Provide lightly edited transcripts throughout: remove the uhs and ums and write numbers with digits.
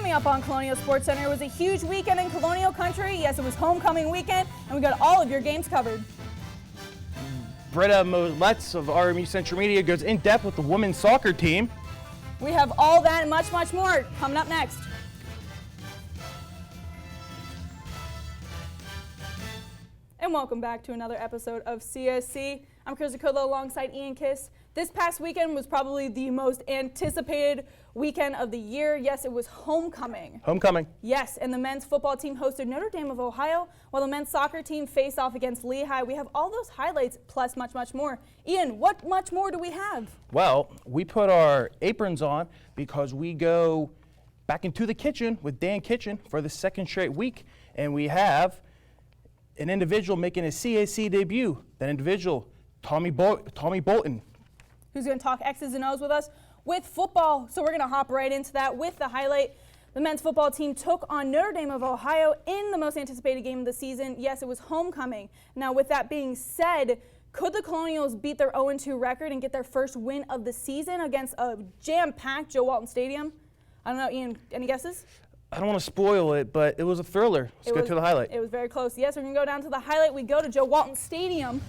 Coming up on Colonial Sports Center, it was a huge weekend in Colonial Country. Yes, it was homecoming weekend, and we got all of your games covered. Britta Moletz of RMU Central Media goes in depth with the women's soccer team. We have all that and much, much more coming up next. And welcome back to another episode of CSC. I'm Chris Akola alongside Ian Kiss. This past weekend was probably the most anticipated weekend of the year. Yes, it was homecoming. Homecoming. Yes, and the men's football team hosted Notre Dame of Ohio, while the men's soccer team faced off against Lehigh. We have all those highlights, plus much, much more. Ian, what much more do we have? Well, we put our aprons on because we go back into the kitchen with Dan Kitchen for the second straight week, and we have an individual making a CAC debut. That individual, Tommy Bolton. Who's going to talk X's and O's with us with football. So we're going to hop right into that with the highlight. The men's football team took on Notre Dame of Ohio in the most anticipated game of the season. Yes, it was homecoming. Now, with that being said, could the Colonials beat their 0-2 record and get their first win of the season against a jam-packed Joe Walton Stadium? I don't know, Ian, any guesses? I don't want to spoil it, but it was a thriller. Let's go to the highlight. It was very close. Yes, we're going to go down to the highlight. We go to Joe Walton Stadium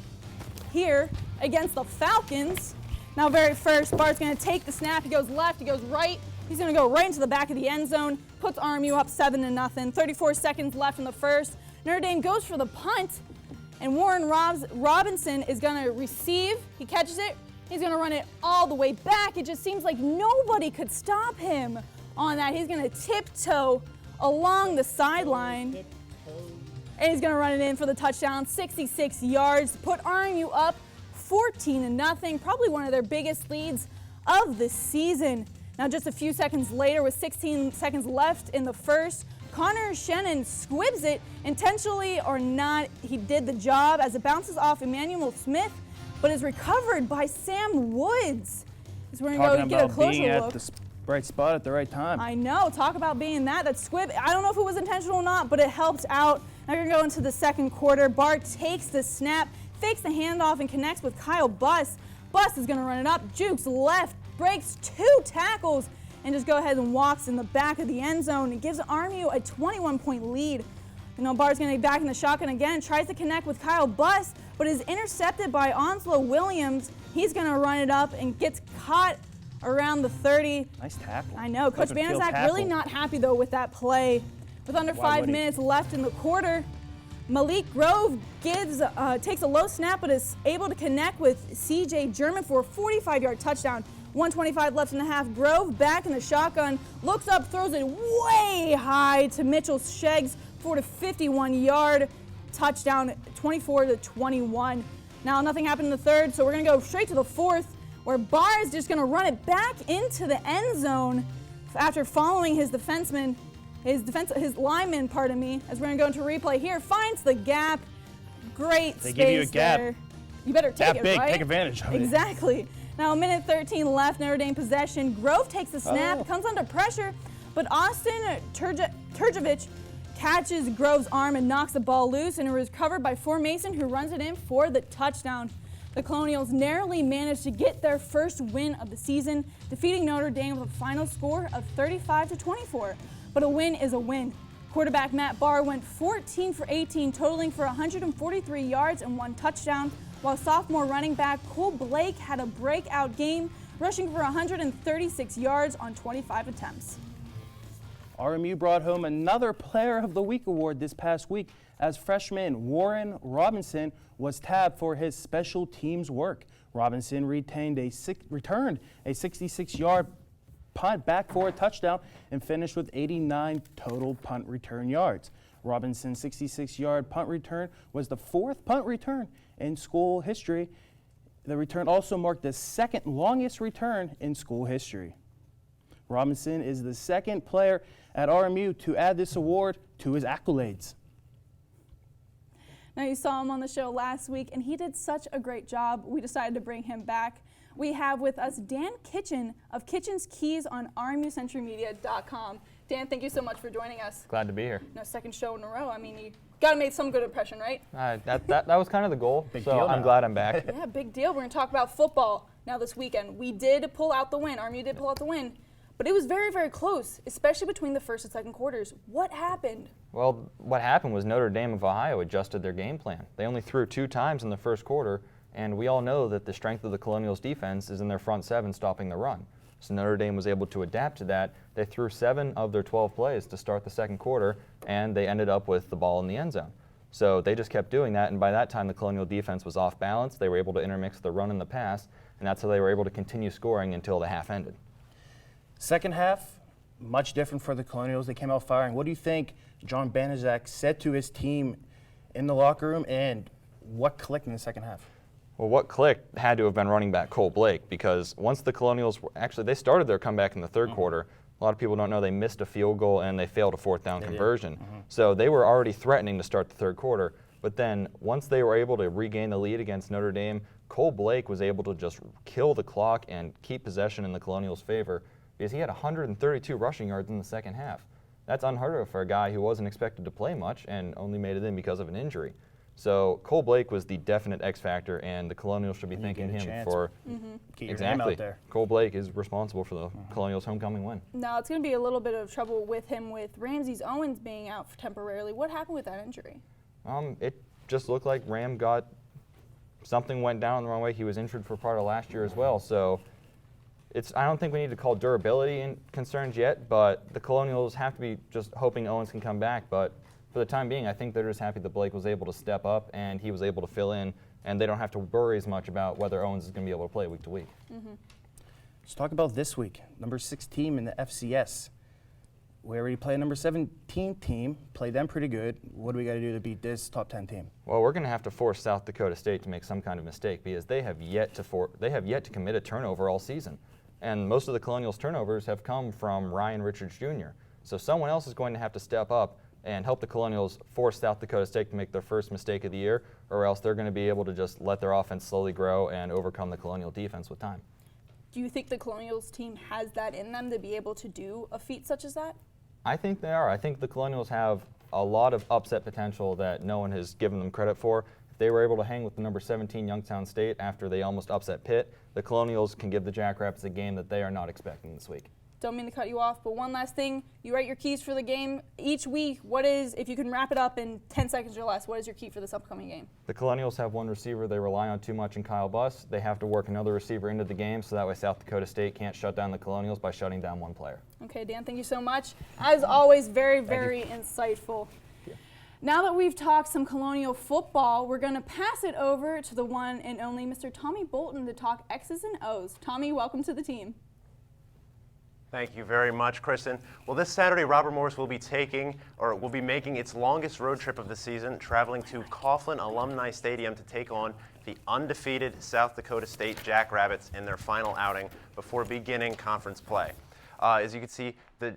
here against the Falcons. Now, very first, Bart's going to take the snap. He goes left, he goes right. He's going to go right into the back of the end zone, puts RMU up 7-0. 34 seconds left in the first. Notre Dame goes for the punt, and Warren Robinson is going to receive. He catches it. He's going to run it all the way back. It just seems like nobody could stop him on that. He's going to tiptoe along the sideline, and he's going to run it in for the touchdown, 66 yards, put RMU up 14-0, probably one of their biggest leads of the season. Now, just a few seconds later, with 16 seconds left in the first, Connor Shannon squibs it, intentionally or not. He did the job as it bounces off Emmanuel Smith, but is recovered by Sam Woods. So we're going to go get a closer being look. At the right spot at the right time. I know. Talk about being that squib. I don't know if it was intentional or not, but it helped out. Now we're going to go into the second quarter. Bart takes the snap, fakes the handoff, and connects with Kyle Buss. Buss is going to run it up, jukes left, breaks 2 tackles, and just go ahead and walks in the back of the end zone. It gives RMU a 21-point lead. You know, Bart's going to be back in the shotgun again, tries to connect with Kyle Buss, but is intercepted by Onslow Williams. He's going to run it up and gets caught around the 30. Nice tackle. I know. Coach Banaszak really not happy, though, with that play. With under 5 minutes left in the quarter, Malik Grove takes a low snap, but is able to connect with CJ German for a 45-yard touchdown. 1:25 left in the half. Grove back in the shotgun, looks up, throws it way high to Mitchell Sheggs for a 51-yard touchdown, 24-21. Now, nothing happened in the third, so we're going to go straight to the fourth, where Barr is just going to run it back into the end zone after following his lineman, as we're going to go into replay here, finds the gap. Great space there. They give you a gap. There. You better take it, big, right? take advantage of it. Exactly. Now, a minute 13 left, Notre Dame possession. Grove takes the snap, comes under pressure, but Austin Turjovic catches Grove's arm and knocks the ball loose, and it was covered by Mason, who runs it in for the touchdown. The Colonials narrowly managed to get their first win of the season, defeating Notre Dame with a final score of 35-24. But a win is a win. Quarterback Matt Barr went 14 for 18, totaling for 143 yards and 1 touchdown, while sophomore running back Cole Blake had a breakout game, rushing for 136 yards on 25 attempts. RMU brought home another Player of the Week award this past week as freshman Warren Robinson was tabbed for his special teams work. Robinson returned a 66-yard punt back for a touchdown and finished with 89 total punt return yards. Robinson's 66-yard punt return was the 4th punt return in school history. The return also marked the 2nd longest return in school history. Robinson is the 2nd player at RMU to add this award to his accolades. Now, you saw him on the show last week, and he did such a great job. We decided to bring him back. We have with us Dan Kitchen of Kitchen's Keys on RMUCentralMedia.com. Dan, thank you so much for joining us. Glad to be here. No, 2nd show in a row. I mean, you got to make some good impression, right? That was kind of the goal, big so deal I'm glad I'm back. Yeah, big deal. We're going to talk about football now this weekend. We did pull out the win. RMU did pull out the win. but it was very, very close, especially between the first and second quarters. What happened? Well, what happened was Notre Dame of Ohio adjusted their game plan. They only threw 2 times in the first quarter, and we all know that the strength of the Colonials' defense is in their front 7 stopping the run. So Notre Dame was able to adapt to that. They threw 7 of their 12 plays to start the second quarter, and they ended up with the ball in the end zone. So they just kept doing that, and by that time the Colonial defense was off balance. They were able to intermix the run and the pass, and that's how they were able to continue scoring until the half ended. Second half, much different for the Colonials. They came out firing. What do you think John Banaszak said to his team in the locker room, and what clicked in the second half? Well, what clicked had to have been running back Cole Blake, because once the Colonials they started their comeback in the third quarter. A lot of people don't know they missed a field goal and they failed a 4th down conversion. So they were already threatening to start the third quarter. But then once they were able to regain the lead against Notre Dame, Cole Blake was able to just kill the clock and keep possession in the Colonials' favor, because he had 132 rushing yards in the second half. That's unheard of for a guy who wasn't expected to play much and only made it in because of an injury. So Cole Blake was the definite X factor, and the Colonials should be thanking him for Get your name out there. Cole Blake is responsible for the Colonials' homecoming win. Now, it's going to be a little bit of trouble with him with Ramses Owens being out for temporarily. What happened with that injury? It just looked like Ram got something went down the wrong way. He was injured for part of last year as well. So I don't think we need to call durability concerns yet, but the Colonials have to be just hoping Owens can come back. But for the time being, I think they're just happy that Blake was able to step up and he was able to fill in, and they don't have to worry as much about whether Owens is going to be able to play week to week. Let's talk about this week. Number 6 team in the FCS. We already play a number 17 team, play them pretty good. What do we got to do to beat this top 10 team? Well, we're going to have to force South Dakota State to make some kind of mistake, because they have yet to commit a turnover all season. And most of the Colonials' turnovers have come from Ryan Richards Jr. So someone else is going to have to step up and help the Colonials force South Dakota State to make their first mistake of the year, or else they're going to be able to just let their offense slowly grow and overcome the Colonial defense with time. Do you think the Colonials team has that in them to be able to do a feat such as that? I think they are. I think the Colonials have a lot of upset potential that no one has given them credit for. If they were able to hang with the number 17 Youngstown State after they almost upset Pitt, the Colonials can give the Jackrabbits a game that they are not expecting this week. Don't mean to cut you off, but one last thing. You write your keys for the game each week. What is, if you can wrap it up in 10 seconds or less, what is your key for this upcoming game? The Colonials have one receiver they rely on too much in Kyle Buss. They have to work another receiver into the game, so that way South Dakota State can't shut down the Colonials by shutting down one player. Okay, Dan, thank you so much. As always, very, very insightful. Now that we've talked some Colonial football, we're going to pass it over to the one and only Mr. Tommy Bolton to talk X's and O's. Tommy, welcome to the team. Thank you very much, Kristen. Well, this Saturday, Robert Morris will be making its longest road trip of the season, traveling to Coughlin Alumni Stadium to take on the undefeated South Dakota State Jackrabbits in their final outing before beginning conference play. As you can see, the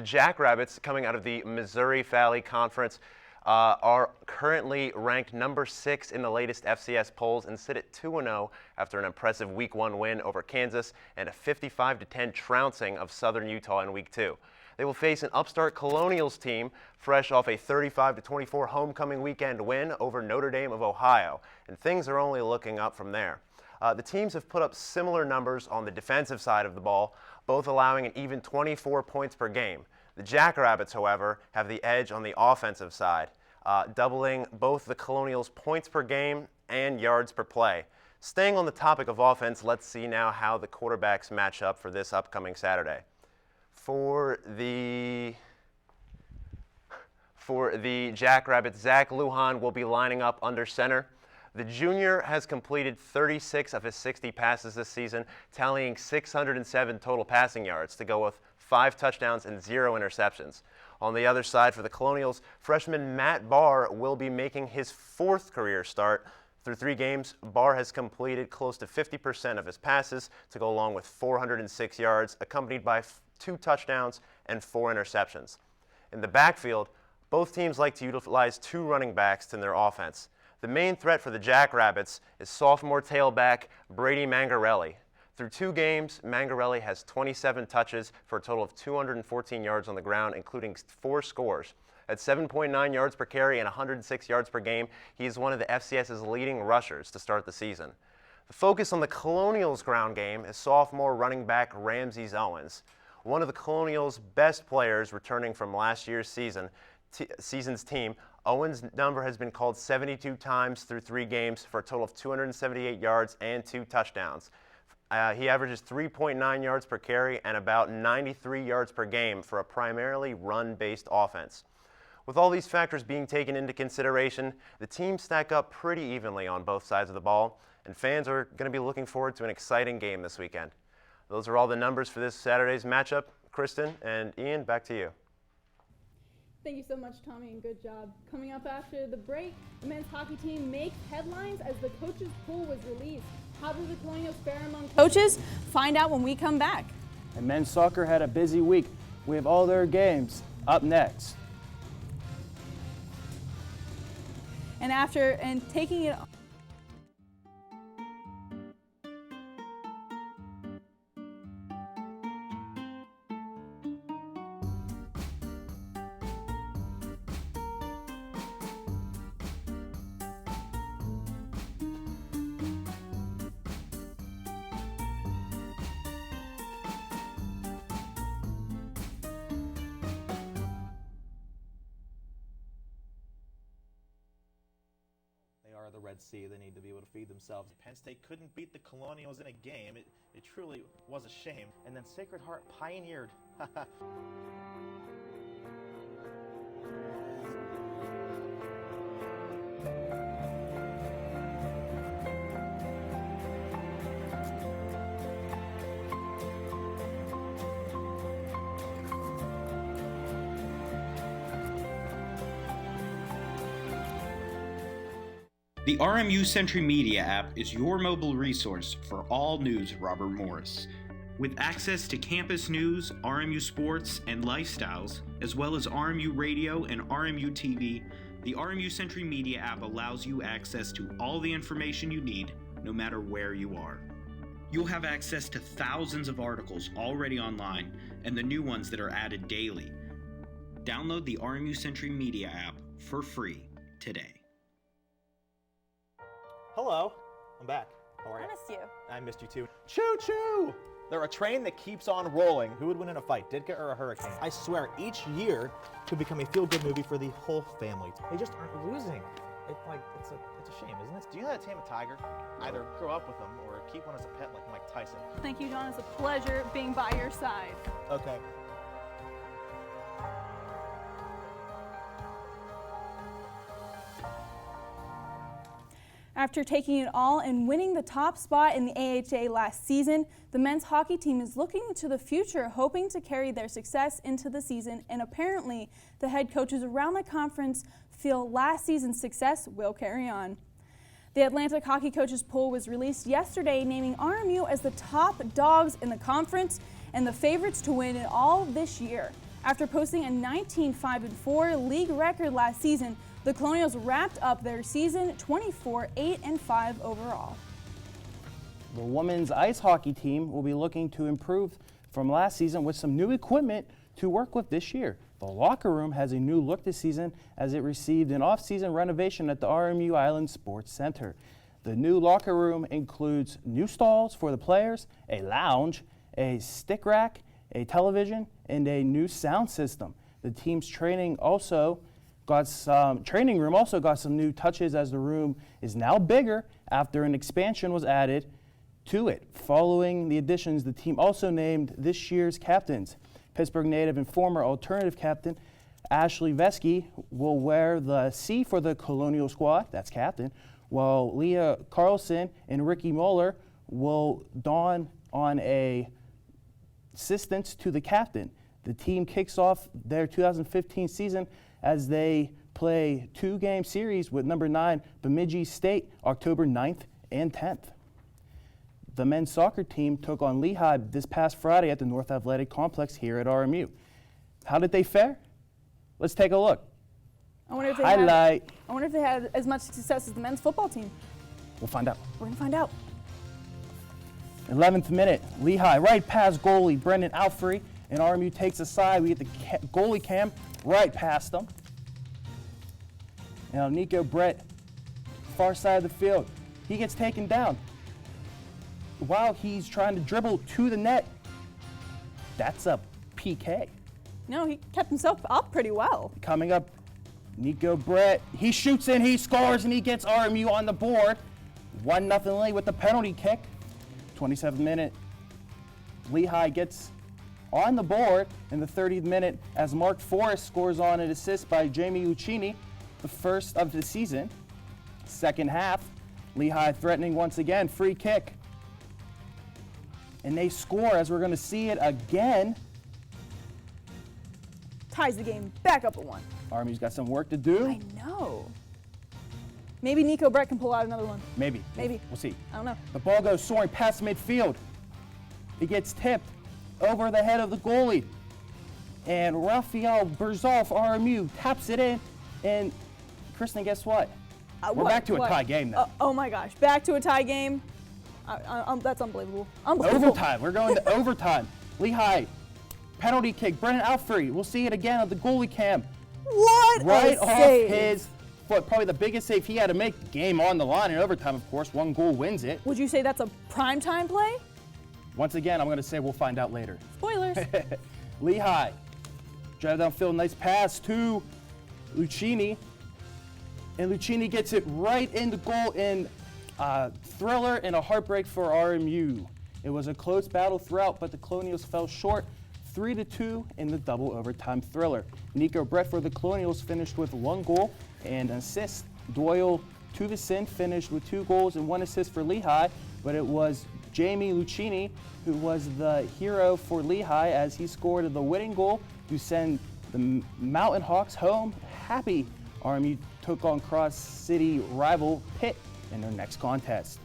Jackrabbits, coming out of the Missouri Valley Conference, are currently ranked number 6 in the latest FCS polls and sit at 2-0 after an impressive Week 1 win over Kansas and a 55-10 trouncing of Southern Utah in Week 2. They will face an upstart Colonials team fresh off a 35-24 homecoming weekend win over Notre Dame of Ohio, and things are only looking up from there. The teams have put up similar numbers on the defensive side of the ball, both allowing an even 24 points per game. The Jackrabbits, however, have the edge on the offensive side, doubling both the Colonials' points per game and yards per play. Staying on the topic of offense, let's see now how the quarterbacks match up for this upcoming Saturday. For the Jackrabbits, Zach Lujan will be lining up under center. The junior has completed 36 of his 60 passes this season, tallying 607 total passing yards to go with 5 touchdowns and 0 interceptions. On the other side for the Colonials, freshman Matt Barr will be making his 4th career start. Through 3 games, Barr has completed close to 50% of his passes to go along with 406 yards, accompanied by 2 touchdowns and 4 interceptions. In the backfield, both teams like to utilize 2 running backs in their offense. The main threat for the Jackrabbits is sophomore tailback Brady Mangarelli. Through 2 games, Mangarelli has 27 touches for a total of 214 yards on the ground, including 4 scores. At 7.9 yards per carry and 106 yards per game, he is one of the FCS's leading rushers to start the season. The focus on the Colonials' ground game is sophomore running back Ramses Owens, one of the Colonials' best players returning from last year's season's team. Owens' number has been called 72 times through 3 games for a total of 278 yards and 2 touchdowns. He averages 3.9 yards per carry and about 93 yards per game for a primarily run-based offense. With all these factors being taken into consideration, the teams stack up pretty evenly on both sides of the ball, and fans are going to be looking forward to an exciting game this weekend. Those are all the numbers for this Saturday's matchup. Kristen and Ian, back to you. Thank you so much, Tommy, and good job. Coming up after the break, the men's hockey team makes headlines as the coaches' pool was released. How did the Colonials fare among coaches? Find out when we come back. And men's soccer had a busy week. We have all their games up next. And taking it. The Red Sea. They need to be able to feed themselves. Penn State couldn't beat the Colonials in a game. It truly was a shame. And then Sacred Heart pioneered. The RMU Century Media app is your mobile resource for all news Robert Morris. With access to campus news, RMU sports, and lifestyles, as well as RMU radio and RMU TV, the RMU Century Media app allows you access to all the information you need, no matter where you are. You'll have access to thousands of articles already online, and the new ones that are added daily. Download the RMU Century Media app for free today. Hello, I'm back. How are you? I missed you. I missed you too. Choo choo! They're a train that keeps on rolling. Who would win in a fight, Ditka or a hurricane? I swear, each year could become a feel-good movie for the whole family. They just aren't losing. It's a shame, isn't it? Do you know how to tame a tiger? Either grow up with them or keep one as a pet like Mike Tyson. Thank you, John. It's a pleasure being by your side. Okay. After taking it all and winning the top spot in the AHA last season, the men's hockey team is looking to the future, hoping to carry their success into the season, and apparently the head coaches around the conference feel last season's success will carry on. The Atlantic Hockey Coaches Poll was released yesterday, naming RMU as the top dogs in the conference and the favorites to win it all this year. After posting a 19-5-4 league record last season, the Colonials wrapped up their season 24-8-5 overall. The women's ice hockey team will be looking to improve from last season with some new equipment to work with this year. The locker room has a new look this season as it received an off-season renovation at the RMU Island Sports Center. The new locker room includes new stalls for the players, a lounge, a stick rack, a television, and a new sound system. The team's training room also got some new touches as the room is now bigger after an expansion was added to it. Following the additions, the team also named this year's captains. Pittsburgh native and former alternative captain Ashley Vesky will wear the C for the Colonial squad, that's captain, while Leah Carlson and Ricky Moeller will don on a assistance to the captain. The team kicks off their 2015 season as they play 2-game series with number 9 Bemidji State October 9th and 10th. The men's soccer team took on Lehigh this past Friday at the North Athletic Complex here at RMU. How did they fare? Let's take a look. I wonder if they had as much success as the men's football team. We'll find out. We're going to find out. 11th minute, Lehigh right past goalie Brendan Alfrey, and RMU takes a side. We get the goalie cam right past them. Now Nico Brett, far side of the field. He gets taken down. while he's trying to dribble to the net. That's a PK. No, he kept himself up pretty well. Coming up, Nico Brett, he shoots in, he scores, and he gets RMU on the board. 1-0 lead with the penalty kick. 27th minute, Lehigh gets on the board in the 30th minute as Mark Forrest scores on an assist by Jamie Lucchini, the first of the season. Second half, Lehigh threatening once again, free kick. And they score, as we're going to see it again. Ties the game back up at 1. RMU's got some work to do. I know. Maybe Nico Brett can pull out another one. Maybe. Maybe. We'll see. I don't know. The ball goes soaring past midfield. It gets tipped over the head of the goalie. And Rafael Berzoff, RMU, taps it in. And Kristen, guess what? We're back to a tie game now. Oh my gosh, back to a tie game. That's unbelievable. Unbelievable. Overtime. We're going to overtime. Lehigh, penalty kick. Brennan Alfrey. We'll see it again on the goalie cam. What Right a off save. his foot. Probably the biggest save he had to make. Game on the line in overtime, of course. 1 goal wins it. Would you say that's a primetime play? Once again, I'm going to say we'll find out later. Spoilers. Lehigh, drive downfield, nice pass to Lucchini. And Lucchini gets it right in the goal in thriller and a heartbreak for RMU. It was a close battle throughout, but the Colonials fell short 3-2 in the double overtime thriller. Nico Brett for the Colonials finished with 1 goal and an assist. Doyle Tuvison finished with 2 goals and 1 assist for Lehigh, but it was Jamie Lucchini who was the hero for Lehigh as he scored the winning goal to send the Mountain Hawks home happy. RMU took on cross-city rival Pitt in their next contest.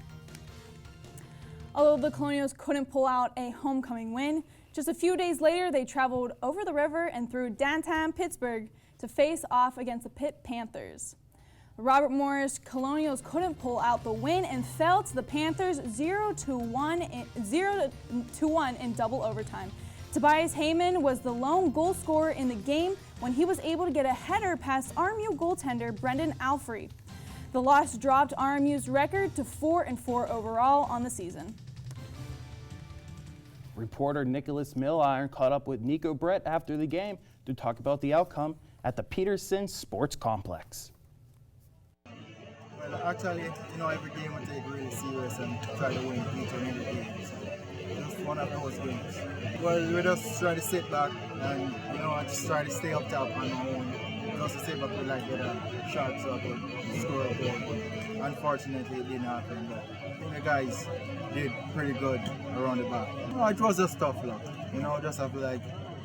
Although the Colonials couldn't pull out a homecoming win, just a few days later they traveled over the river and through downtown Pittsburgh to face off against the Pitt Panthers. Robert Morris Colonials couldn't pull out the win and fell to the Panthers 0-1 in double overtime. Tobias Heyman was the lone goal scorer in the game when he was able to get a header past RMU goaltender Brendan Alfrey. The loss dropped RMU's record to 4-4 overall on the season. Reporter Nicholas Milliron caught up with Nico Brett after the game to talk about the outcome at the Peterson Sports Complex. Well, actually, every game we take really serious and try to win each and every game. So just one of those games. Well, we just try to sit back and, just try to stay up top on our own. Just to sit back, we get a shot so I could score a goal. But unfortunately, it didn't happen. But I think the guys did pretty good around the back. It was just tough luck. Just have to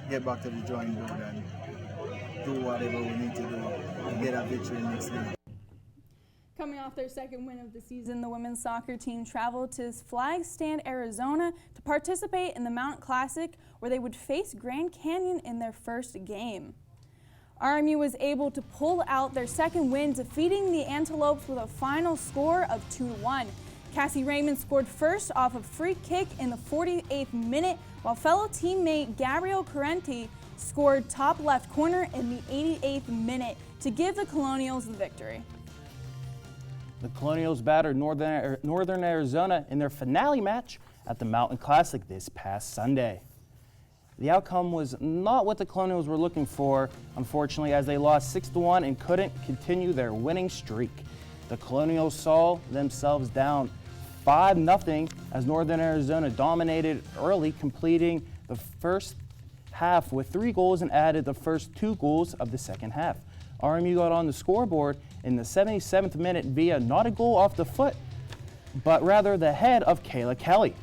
get back to the drawing board and do whatever we need to do to get a victory next game. Coming off their second win of the season, the women's soccer team traveled to Flagstand, Arizona to participate in the Mountain Classic, where they would face Grand Canyon in their first game. RMU was able to pull out their second win, defeating the Antelopes with a final score of 2-1. Cassie Raymond scored first off a free kick in the 48th minute, while fellow teammate Gabriel Correnti scored top left corner in the 88th minute to give the Colonials the victory. The Colonials battered Northern Arizona in their finale match at the Mountain Classic this past Sunday. The outcome was not what the Colonials were looking for, unfortunately, as they lost 6-1 and couldn't continue their winning streak. The Colonials saw themselves down 5-0 as Northern Arizona dominated early, completing the first half with 3 goals and added the first 2 goals of the second half. RMU got on the scoreboard in the 77th minute via not a goal off the foot, but rather the head of Kayla Kelly.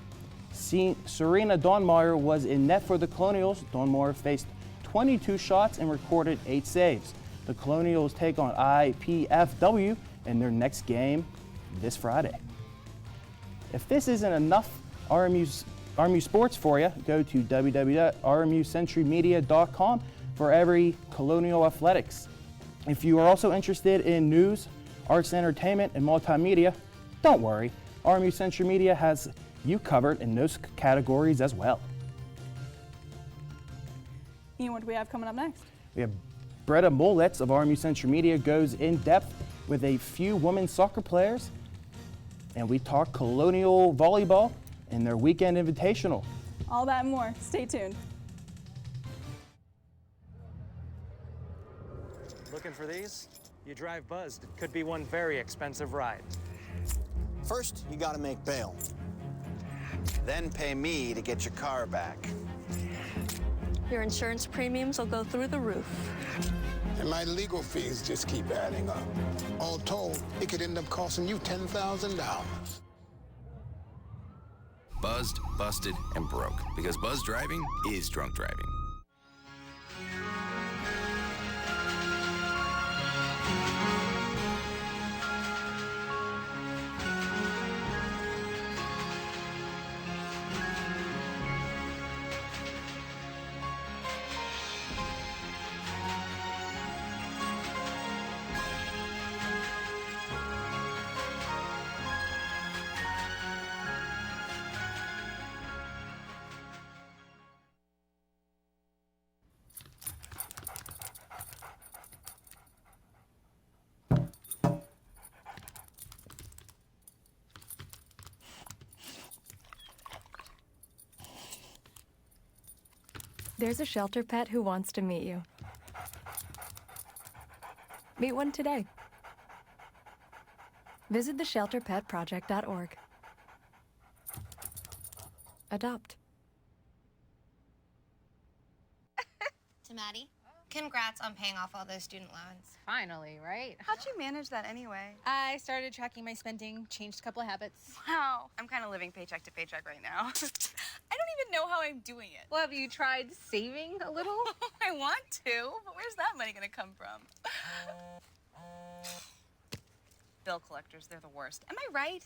Serena Donmeyer was in net for the Colonials. Donmeyer faced 22 shots and recorded 8 saves. The Colonials take on IPFW in their next game this Friday. If this isn't enough RMU sports for you, go to www.rmucenturymedia.com for every Colonial athletics. If you are also interested in news, arts and entertainment, and multimedia, don't worry. RMU Century Media has you covered in those categories as well. Ian, what do we have coming up next? We have Bretta Molitz of RMU Century Media goes in depth with a few women's soccer players, and we talk Colonial volleyball in their weekend invitational. All that and more. Stay tuned. Looking for these? You drive buzzed. It could be one very expensive ride. First, you gotta make bail. Then pay me to get your car back. Your insurance premiums will go through the roof. And my legal fees just keep adding up. All told, it could end up costing you $10,000. Buzzed, busted, and broke. Because buzz driving is drunk driving. There's a shelter pet who wants to meet you. Meet one today. Visit theshelterpetproject.org. Adopt. To Maddie, congrats on paying off all those student loans. Finally, right? How'd you manage that anyway? I started tracking my spending, changed a couple of habits. Wow, I'm kind of living paycheck to paycheck right now. I don't even know how I'm doing it. Well, have you tried saving a little? I want to, but where's that money gonna come from? Bill collectors, they're the worst. Am I right?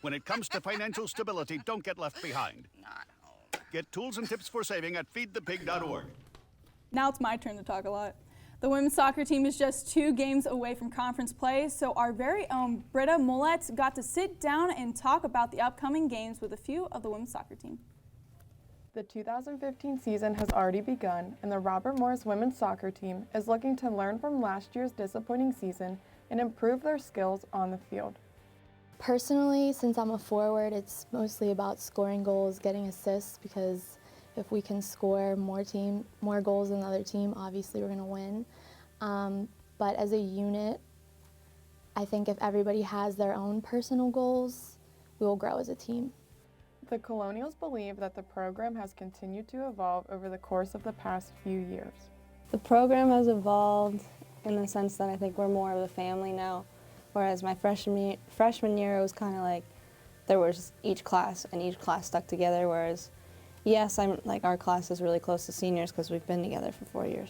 When it comes to financial stability, don't get left behind. Not home. Get tools and tips for saving at feedthepig.org. Now it's my turn to talk a lot. The women's soccer team is just 2 games away from conference play, so our very own Britta Mollett got to sit down and talk about the upcoming games with a few of the women's soccer team. The 2015 season has already begun, and the Robert Morris women's soccer team is looking to learn from last year's disappointing season and improve their skills on the field. Personally, since I'm a forward, it's mostly about scoring goals, getting assists, because if we can score more goals than the other team, obviously we're going to win. But as a unit, I think if everybody has their own personal goals, we will grow as a team. The Colonials believe that the program has continued to evolve over the course of the past few years. The program has evolved in the sense that I think we're more of a family now, whereas my freshman year it was kind of like there was each class and each class stuck together, whereas yes, our class is really close to seniors because we've been together for 4 years,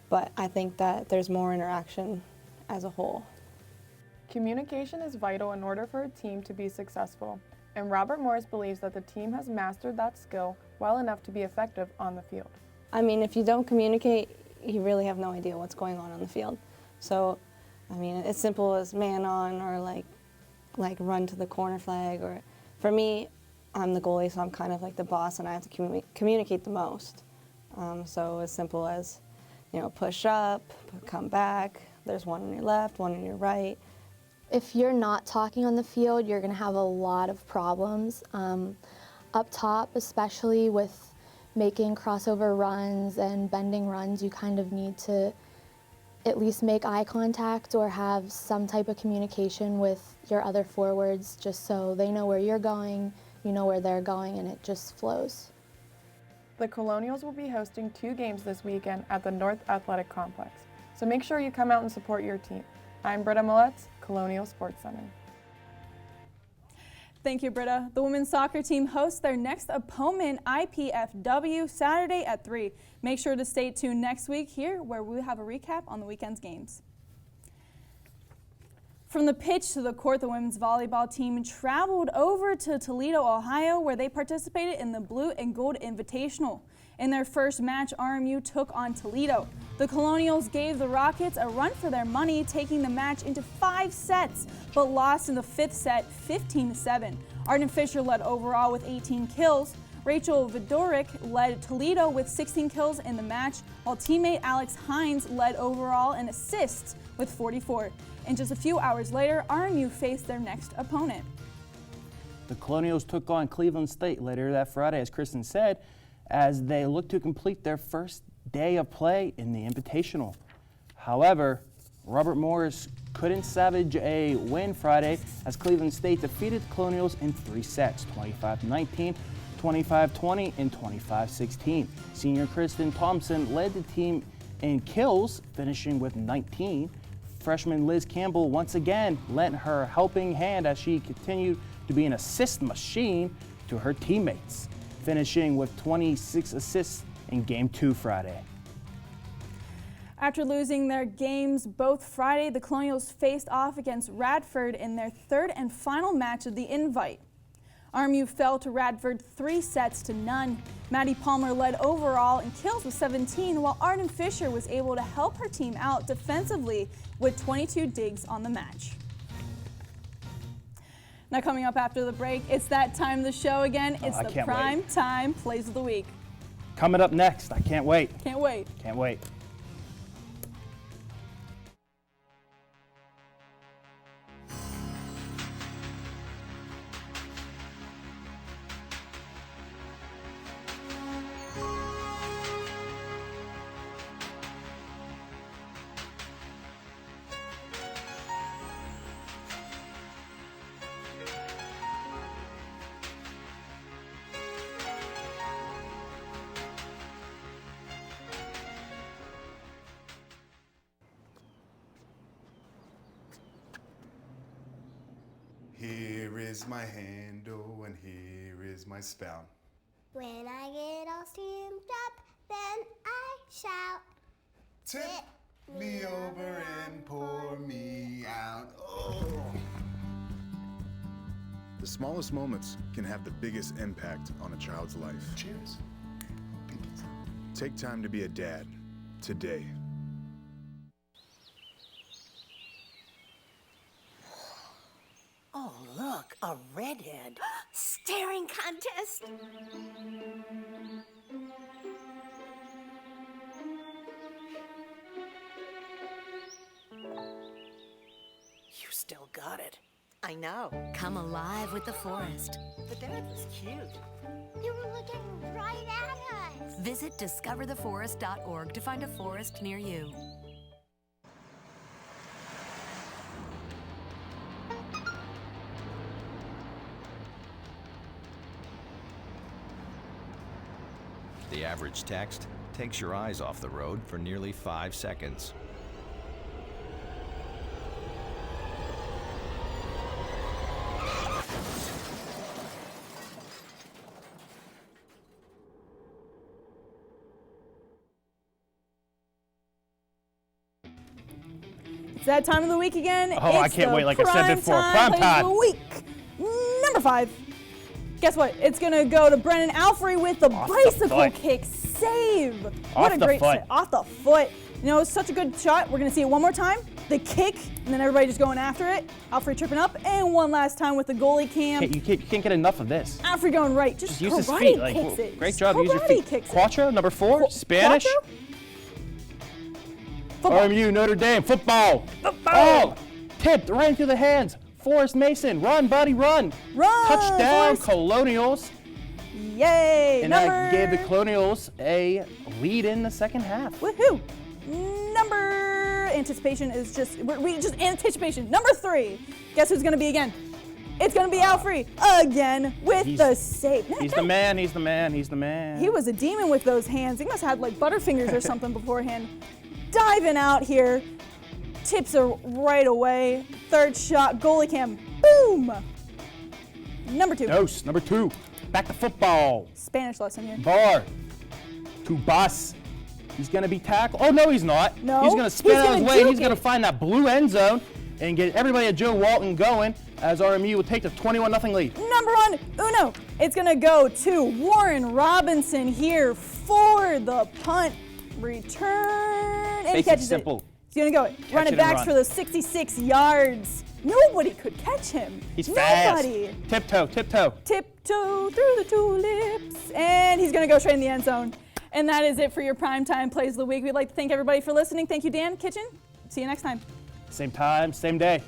but I think that there's more interaction as a whole. Communication is vital in order for a team to be successful, and Robert Morris believes that the team has mastered that skill well enough to be effective on the field. I mean, if you don't communicate, you really have no idea what's going on the field. So, I mean, it's simple as man on or like run to the corner flag, or for me, I'm the goalie, so I'm kind of like the boss, and I have to communicate the most. So as simple as, push up, come back, there's one on your left, one on your right. If you're not talking on the field, you're going to have a lot of problems. Up top, especially with making crossover runs and bending runs, you kind of need to at least make eye contact or have some type of communication with your other forwards, just so they know where you're going, you know where they're going, and it just flows. The Colonials will be hosting 2 games this weekend at the North Athletic Complex, so make sure you come out and support your team. I'm Britta Mollett, Colonial Sports Center. Thank you, Britta. The women's soccer team hosts their next opponent, IPFW, Saturday at 3. Make sure to stay tuned next week here, where we have a recap on the weekend's games. From the pitch to the court, the women's volleyball team traveled over to Toledo, Ohio, where they participated in the Blue and Gold Invitational. In their first match, RMU took on Toledo. The Colonials gave the Rockets a run for their money, taking the match into 5 sets, but lost in the 5th set 15-7. Arden Fisher led overall with 18 kills. Rachel Vidoric led Toledo with 16 kills in the match, while teammate Alex Hines led overall in assists with 44. And just a few hours later, RMU faced their next opponent. The Colonials took on Cleveland State later that Friday, as Kristen said, as they look to complete their first day of play in the Invitational. However, Robert Morris couldn't salvage a win Friday as Cleveland State defeated the Colonials in 3 sets, 25-19, 25-20, and 25-16. Senior Kristen Thompson led the team in kills, finishing with 19. Freshman Liz Campbell once again lent her helping hand as she continued to be an assist machine to her teammates, finishing with 26 assists in Game 2 Friday. After losing their games both Friday, the Colonials faced off against Radford in their third and final match of the invite. RMU fell to Radford 3 sets to none. Maddie Palmer led overall in kills with 17, while Arden Fisher was able to help her team out defensively with 22 digs on the match. Now coming up after the break, it's that time of the show again. It's the Prime Time Plays of the Week. Coming up next, I can't wait. Can't wait. Can't wait. Here is my handle and here is my spout. When I get all steamed up, then I shout. Tip me over and pour me out. Oh. The smallest moments can have the biggest impact on a child's life. Cheers. Take time to be a dad today. Oh, look, a redhead. Staring contest. You still got it. I know. Come alive with the forest. The dad was cute. They were looking right at us. Visit discovertheforest.org to find a forest near you. The average text takes your eyes off the road for nearly 5 seconds. It's that time of the week again. Oh, I can't wait, like I said before. Prime time. Of the week. Number 5. Guess what? It's going to go to Brennan Alfrey with the bicycle kick save. What a great save. Off the foot. You know, it's such a good shot. We're going to see it one more time. The kick, and then everybody just going after it. Alfrey tripping up, and one last time with the goalie cam. You can't get enough of this. Alfrey going right. Just use his karate feet. kicks it. Great job. Use your feet. Quattro, number 4, Spanish. RMU, Notre Dame, football. Oh, tipped right into the hands. Forrest Mason, run, buddy, run. Run, touchdown, Forrest. Colonials. Yay. And that gave the Colonials a lead in the second half. Woohoo. Anticipation is just, we just anticipation. Number 3. Guess who's going to be again? It's going to be Alfrey again with the save. He's the man, he's the man, he's the man. He was a demon with those hands. He must have had like butterfingers or something beforehand. Diving out here. Tips her right away. Third shot, goalie cam. Boom! Number 2. Dose, number 2. Back to football. Spanish lesson here. Bar. To bus. He's going to be tackled. Oh, no, he's not. No. He's going to spin out his way, and he's going to find that blue end zone and get everybody at Joe Walton going as RMU will take the 21-0 lead. Number 1, Uno. It's going to go to Warren Robinson here for the punt return. And he catches simple. it. He's going to go run it back for the 66 yards. Nobody could catch him. He's Nobody. fast. Tiptoe, tiptoe. Tiptoe through the tulips. And he's going to go straight in the end zone. And that is it for your Primetime Plays of the Week. We'd like to thank everybody for listening. Thank you, Dan Kitchen. See you next time. Same time, same day.